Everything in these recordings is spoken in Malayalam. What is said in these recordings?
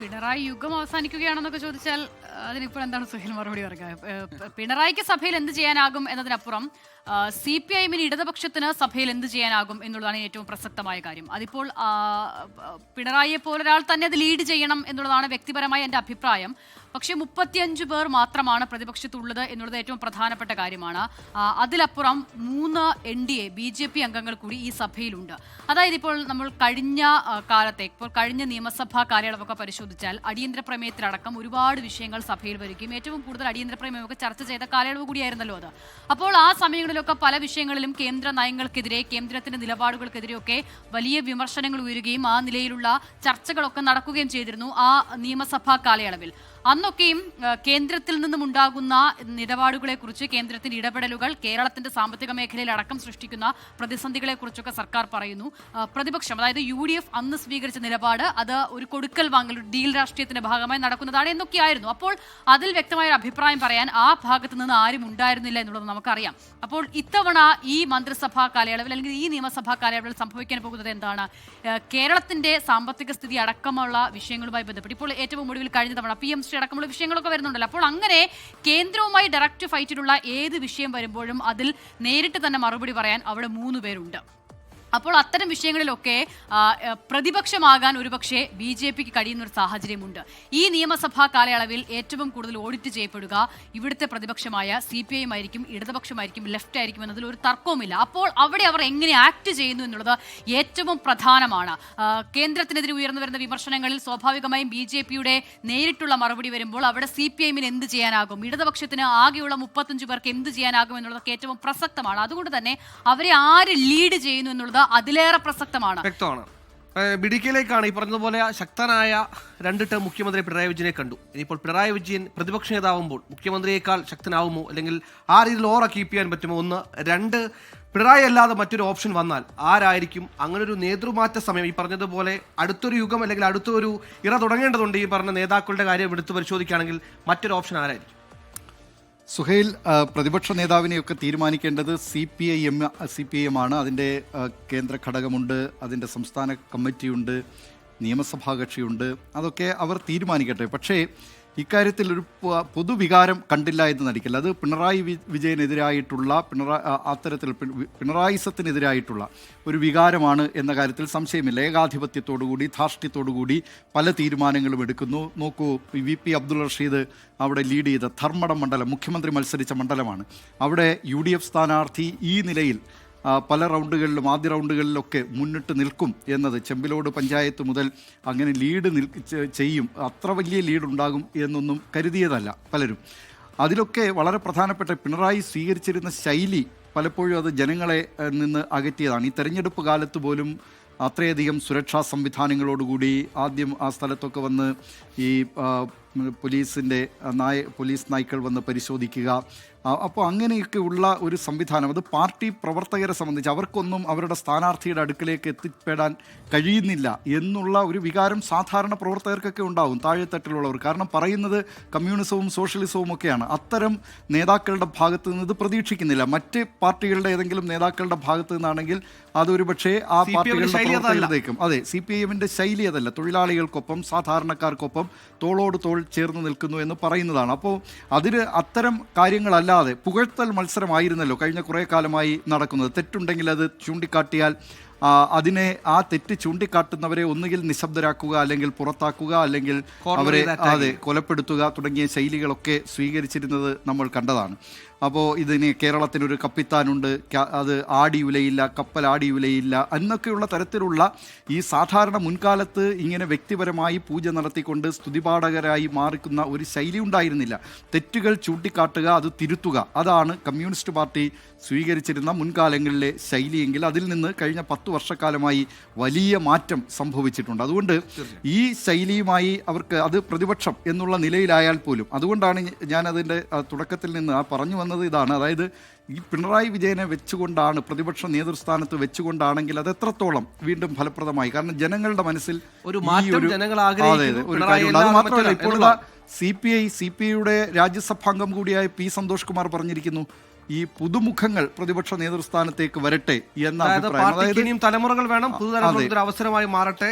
പിണറായി യുഗം അവസാനിക്കുകയാണെന്നൊക്കെ ചോദിച്ചാൽ അതിനിപ്പോൾ എന്താണ് സുഹേൽ മറുപടി പറയുക? പിണറായിക്ക് സഭയിൽ എന്ത് ചെയ്യാനാകും എന്നതിനപ്പുറം CPIഎമ്മിന് ഇടതുപക്ഷത്തിന് സഭയിൽ എന്ത് ചെയ്യാനാകും എന്നുള്ളതാണ് ഏറ്റവും പ്രസക്തമായ കാര്യം. അതിപ്പോൾ പിണറായിയെ പോലൊരാൾ തന്നെ അത് ലീഡ് ചെയ്യണം എന്നുള്ളതാണ് വ്യക്തിപരമായ എൻ്റെ അഭിപ്രായം. പക്ഷേ 35 പേർ മാത്രമാണ് പ്രതിപക്ഷത്തുള്ളത് എന്നുള്ളത് ഏറ്റവും പ്രധാനപ്പെട്ട കാര്യമാണ്. അതിലപ്പുറം 3 NDA BJP അംഗങ്ങൾ കൂടി ഈ സഭയിലുണ്ട്. അതായത് ഇപ്പോൾ നമ്മൾ കഴിഞ്ഞ നിയമസഭാ കാലയളവൊക്കെ പരിശോധിച്ചാൽ അടിയന്തര പ്രമേയത്തിലടക്കം ഒരുപാട് വിഷയങ്ങൾ സഭയിൽ വരികയും ഏറ്റവും കൂടുതൽ അടിയന്തര പ്രമേയമൊക്കെ ചർച്ച ചെയ്ത കാലയളവ് കൂടിയായിരുന്നല്ലോ അത്. അപ്പോൾ ആ സമയങ്ങളിലൊക്കെ പല വിഷയങ്ങളിലും കേന്ദ്ര നയങ്ങൾക്കെതിരെ, കേന്ദ്രത്തിന്റെ നിലപാടുകൾക്കെതിരെയൊക്കെ വലിയ വിമർശനങ്ങൾ ഉയരുകയും ആ നിലയിലുള്ള ചർച്ചകളൊക്കെ നടക്കുകയും ചെയ്തിരുന്നു ആ നിയമസഭാ കാലയളവിൽ. അന്നൊക്കെയും കേന്ദ്രത്തിൽ നിന്നും ഉണ്ടാകുന്ന നിലപാടുകളെക്കുറിച്ച്, കേന്ദ്രത്തിന്റെ ഇടപെടലുകൾ കേരളത്തിന്റെ സാമ്പത്തിക മേഖലയിൽ അടക്കം സൃഷ്ടിക്കുന്ന പ്രതിസന്ധികളെ കുറിച്ചൊക്കെ സർക്കാർ പറയുന്നു. പ്രതിപക്ഷം, അതായത് UDF അന്ന് സ്വീകരിച്ച നിലപാട് അത് ഒരു കൊടുക്കൽ വാങ്ങൽ, ഒരു ഡീൽ രാഷ്ട്രീയത്തിന്റെ ഭാഗമായി നടക്കുന്നതാണ് എന്നൊക്കെയായിരുന്നു. അപ്പോൾ അതിൽ വ്യക്തമായ ഒരു അഭിപ്രായം പറയാൻ ആ ഭാഗത്ത് നിന്ന് ആരും ഉണ്ടായിരുന്നില്ല എന്നുള്ളത് നമുക്കറിയാം. അപ്പോൾ ഇത്തവണ ഈ മന്ത്രിസഭാ കാലയളവിൽ അല്ലെങ്കിൽ ഈ നിയമസഭാ കാലയളവിൽ സംഭവിക്കാൻ പോകുന്നത് എന്താണ്? കേരളത്തിന്റെ സാമ്പത്തിക സ്ഥിതി അടക്കമുള്ള വിഷയങ്ങളുമായി ബന്ധപ്പെട്ട് ഇപ്പോൾ ഏറ്റവും ഒടുവിൽ കഴിഞ്ഞ തവണ PMC അടക്കമുള്ള വിഷയങ്ങളൊക്കെ വരുന്നുണ്ടല്ലോ. അപ്പോൾ അങ്ങനെ കേന്ദ്രവുമായി ഡയറക്റ്റ് ഫൈറ്റിലുള്ള ഏത് വിഷയം വരുമ്പോഴും അതിൽ നേരിട്ട് തന്നെ മറുപടി പറയാൻ അവിടെ 3 പേരുണ്ട്. അപ്പോൾ അത്തരം വിഷയങ്ങളിലൊക്കെ പ്രതിപക്ഷമാകാൻ ഒരുപക്ഷെ BJPക്ക് കഴിയുന്ന ഒരു സാഹചര്യമുണ്ട്. ഈ നിയമസഭാ കാലയളവിൽ ഏറ്റവും കൂടുതൽ ഓഡിറ്റ് ചെയ്യപ്പെടുക ഇവിടുത്തെ പ്രതിപക്ഷമായ CPIഎം ആയിരിക്കും, ഇടതുപക്ഷമായിരിക്കും, ലെഫ്റ്റ് ആയിരിക്കും എന്നതിൽ ഒരു തർക്കവുമില്ല. അപ്പോൾ അവിടെ അവർ എങ്ങനെ ആക്ട് ചെയ്യുന്നു എന്നുള്ളത് ഏറ്റവും പ്രധാനമാണ്. കേന്ദ്രത്തിനെതിരെ ഉയർന്നു വരുന്ന വിമർശനങ്ങളിൽ സ്വാഭാവികമായും BJPയുടെ നേരിട്ടുള്ള മറുപടി വരുമ്പോൾ അവിടെ CPIഎമ്മിന് എന്ത് ചെയ്യാനാകും, ഇടതുപക്ഷത്തിന് ആകെയുള്ള 35 പേർക്ക് എന്ത് ചെയ്യാനാകും എന്നുള്ളതൊക്കെ ഏറ്റവും പ്രസക്തമാണ്. അതുകൊണ്ട് തന്നെ അവരെ ആര് ലീഡ് ചെയ്യുന്നു എന്നുള്ളത് അതിലേറെ പ്രസക്തമാണ്. വ്യക്തമാണ്. ബിഡിക്കയിലേക്കാണ് ഈ പറഞ്ഞതുപോലെ ശക്തനായ 2 ടേം മുഖ്യമന്ത്രി പിണറായി വിജയനെ കണ്ടു. ഇനിയിപ്പോൾ പിണറായി വിജയൻ പ്രതിപക്ഷ നേതാവുമ്പോൾ മുഖ്യമന്ത്രിയേക്കാൾ ശക്തനാവുമോ, അല്ലെങ്കിൽ ആ രീതിയിൽ ഓറ കീപ്പ് ചെയ്യാൻ പറ്റുമോ? 1. 2, പിണറായി അല്ലാതെ മറ്റൊരു ഓപ്ഷൻ വന്നാൽ ആരായിരിക്കും? അങ്ങനൊരു നേതൃമാറ്റ സമയം ഈ പറഞ്ഞതുപോലെ അടുത്തൊരു യുഗം അല്ലെങ്കിൽ അടുത്തൊരു ഇറ തുടങ്ങേണ്ടതുണ്ട്. ഈ പറഞ്ഞ നേതാക്കളുടെ കാര്യം എടുത്തു പരിശോധിക്കുകയാണെങ്കിൽ മറ്റൊരു ഓപ്ഷൻ ആരായിരിക്കും? സുഹൈൽ, പ്രതിപക്ഷ നേതാവിനെയൊക്കെ തീരുമാനിക്കേണ്ടത് CPIഎം ആണ്. അതിൻ്റെ കേന്ദ്ര ഘടകമുണ്ട്, അതിൻ്റെ സംസ്ഥാന കമ്മിറ്റിയുണ്ട്, നിയമസഭാ കക്ഷിയുണ്ട്. അതൊക്കെ അവർ തീരുമാനിക്കട്ടെ. പക്ഷേ ഇക്കാര്യത്തിൽ ഒരു പൊതുവികാരം കണ്ടില്ല എന്ന് നടിക്കില്ല. അത് പിണറായി വിജയനെതിരായിട്ടുള്ള പിണറായിസത്തിനെതിരായിട്ടുള്ള ഒരു വികാരമാണ് എന്ന കാര്യത്തിൽ സംശയമില്ല. ഏകാധിപത്യത്തോടുകൂടി, ധാർഷ്ട്യത്തോടുകൂടി പല തീരുമാനങ്ങളും എടുക്കുന്നു. നോക്കൂ, VP അബ്ദുൾ റഷീദ് അവിടെ ലീഡ് ചെയ്ത ധർമ്മടം മണ്ഡലം, മുഖ്യമന്ത്രി മത്സരിച്ച മണ്ഡലമാണ്. അവിടെ UDF സ്ഥാനാർത്ഥി ഈ നിലയിൽ പല റൗണ്ടുകളിലും, ആദ്യ റൗണ്ടുകളിലൊക്കെ മുന്നിട്ട് നിൽക്കും എന്നത്, ചെമ്പിലോട് പഞ്ചായത്ത് മുതൽ അങ്ങനെ ലീഡ് ചെയ്യും, അത്ര വലിയ ലീഡ് ഉണ്ടാകും എന്നൊന്നും കരുതിയതല്ല പലരും. അതിലൊക്കെ വളരെ പ്രധാനപ്പെട്ട പിണറായി സ്വീകരിച്ചിരുന്ന ശൈലി പലപ്പോഴും അത് ജനങ്ങളെ നിന്ന് അകറ്റിയതാണ്. ഈ തെരഞ്ഞെടുപ്പ് കാലത്ത് പോലും അത്രയധികം സുരക്ഷാ സംവിധാനങ്ങളോടുകൂടി ആദ്യം ആ സ്ഥലത്തൊക്കെ വന്ന് ഈ പോലീസ് നായ്ക്കൾ വന്ന് പരിശോധിക്കുക. അപ്പോൾ അങ്ങനെയൊക്കെ ഉള്ള ഒരു സംവിധാനം, അത് പാർട്ടി പ്രവർത്തകരെ സംബന്ധിച്ച് അവർക്കൊന്നും അവരുടെ സ്ഥാനാർത്ഥിയുടെ അടുക്കലേക്ക് എത്തിപ്പെടാൻ കഴിയുന്നില്ല എന്നുള്ള ഒരു വികാരം സാധാരണ പ്രവർത്തകർക്കൊക്കെ ഉണ്ടാവും, താഴെത്തട്ടിലുള്ളവർ. കാരണം പറയുന്നത് കമ്മ്യൂണിസവും സോഷ്യലിസവും ഒക്കെയാണ്. അത്തരം നേതാക്കളുടെ ഭാഗത്ത് നിന്ന് ഇത് പ്രതീക്ഷിക്കുന്നില്ല. മറ്റ് പാർട്ടികളുടെ ഏതെങ്കിലും നേതാക്കളുടെ ഭാഗത്ത് നിന്നാണെങ്കിൽ അതൊരു പക്ഷേ ആ പാർട്ടികളുടെ പ്രവർത്തകരുടേക്കും. അതെ, CPIഎമ്മിൻ്റെ ശൈലി അതല്ല. തൊഴിലാളികൾക്കൊപ്പം, സാധാരണക്കാർക്കൊപ്പം തോളോട് തോൾ ചേർന്ന് നിൽക്കുന്നു എന്ന് പറയുന്നതാണ്. അപ്പോൾ അതിന് അത്തരം കാര്യങ്ങളല്ലാതെ പുകഴ്ത്തൽ മത്സരമായിരുന്നല്ലോ കഴിഞ്ഞ കുറേ കാലമായി നടക്കുന്നത്. തെറ്റുണ്ടെങ്കിൽ അത് ചൂണ്ടിക്കാട്ടിയാൽ അതിനെ, ആ തെറ്റ് ചൂണ്ടിക്കാട്ടുന്നവരെ ഒന്നുകിൽ നിശബ്ദരാക്കുക, അല്ലെങ്കിൽ പുറത്താക്കുക, അല്ലെങ്കിൽ അവരെ കൊലപ്പെടുത്തുക തുടങ്ങിയ ശൈലികളൊക്കെ സ്വീകരിച്ചിരുന്നത് നമ്മൾ കണ്ടതാണ്. അപ്പോൾ ഇതിന് കേരളത്തിനൊരു കപ്പിത്താനുണ്ട്, അത് ആടിയുലയില്ല, കപ്പൽ ആടിയുലയില്ല എന്നൊക്കെയുള്ള തരത്തിലുള്ള ഈ സാധാരണ മുൻകാലത്ത് ഇങ്ങനെ വ്യക്തിപരമായി പൂജ നടത്തിക്കൊണ്ട് സ്തുതിപാഠകരായി മാറിക്കുന്ന ഒരു ശൈലി ഉണ്ടായിരുന്നില്ല. തെറ്റുകൾ ചൂണ്ടിക്കാട്ടുക, അത് തിരുത്തുക, അതാണ് കമ്മ്യൂണിസ്റ്റ് പാർട്ടി സ്വീകരിച്ചിരുന്ന മുൻകാലങ്ങളിലെ ശൈലിയെങ്കിൽ അതിൽ നിന്ന് കഴിഞ്ഞ 10 വർഷക്കാലമായി വലിയ മാറ്റം സംഭവിച്ചിട്ടുണ്ട്. അതുകൊണ്ട് ഈ ശൈലിയുമായി അവർക്ക്, അത് പ്രതിപക്ഷം എന്നുള്ള നിലയിലായാൽ പോലും, അതുകൊണ്ടാണ് ഞാൻ അതിൻ്റെ തുടക്കത്തിൽ നിന്ന് പറഞ്ഞു വന്നത് ഇതാണ്. അതായത് ഈ പിണറായി വിജയനെ വെച്ചുകൊണ്ടാണ്, പ്രതിപക്ഷ നേതൃസ്ഥാനത്ത് വെച്ചുകൊണ്ടാണെങ്കിൽ അത് എത്രത്തോളം വീണ്ടും ഫലപ്രദമായി. കാരണം ജനങ്ങളുടെ മനസ്സിൽ ഒരു മാറ്റം ജനങ്ങൾ ആഗ്രഹിക്കുന്നു. ഒരു കാര്യമുണ്ട്. അത് മാത്രമല്ല, ഇപ്പോഴുള്ള CPIയുടെ രാജ്യസഭാംഗം കൂടിയായ P സന്തോഷ് കുമാർ പറഞ്ഞിരിക്കുന്നു, ഈ പുതുമുഖങ്ങൾ പ്രതിപക്ഷ നേതൃസ്ഥാനത്തേക്ക് വരട്ടെ എന്ന അഭിപ്രായം. അതായത് തലമുറകൾ വേണം, പുതുതലമുറ അവസരമായി മാറട്ടെ.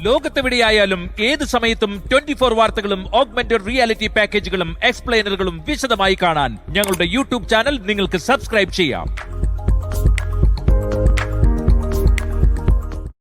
ലോകത്തെവിടെയായാലും ഏത് സമയത്തും 24 വാർത്തകളും ഓഗ്മെന്റഡ് റിയാലിറ്റി പാക്കേജുകളും എക്സ്പ്ലെയിനറുകളും വിശദമായി കാണാൻ ഞങ്ങളുടെ യൂട്യൂബ് ചാനൽ നിങ്ങൾക്ക് സബ്സ്ക്രൈബ് ചെയ്യാം.